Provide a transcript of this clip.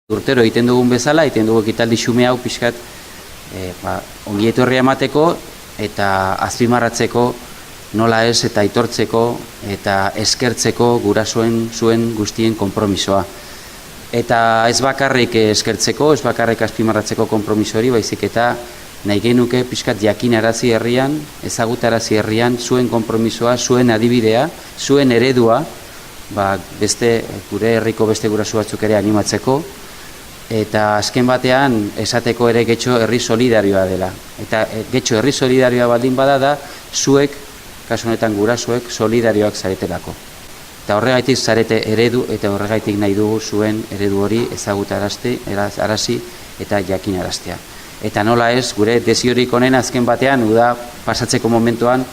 Urtero egiten dugun bezala, egiten dugu ekitaldi xume hau pixkat ongi etorria emateko eta azpimarratzeko nola ez eta aitortzeko eta eskertzeko gurasoen zuen guztien konpromisoa. Eta ez bakarrik eskertzeko, ez bakarrik azpimarratzeko konpromiso hori, baizik eta nahi genuke pixkat jakinarazi herrian, ezagutarazi herrian zuen konpromisoa, zuen adibidea, zuen eredua, beste gure herriko beste guraso batzuk ere animatzeko, eta azken batean esateko ere getxo herri solidarioa dela. Eta getxo herri solidarioa baldin bada da, zuek, kasu honetan gurasoek, solidarioak zaretelako. Eta horregaitik zarete eredu eta horregaitik nahi dugu zuen eredu hori ezagutarazi eta jakinaraztea. Eta nola ez, gure desiorik honen azken batean, uda pasatzeko momentuan,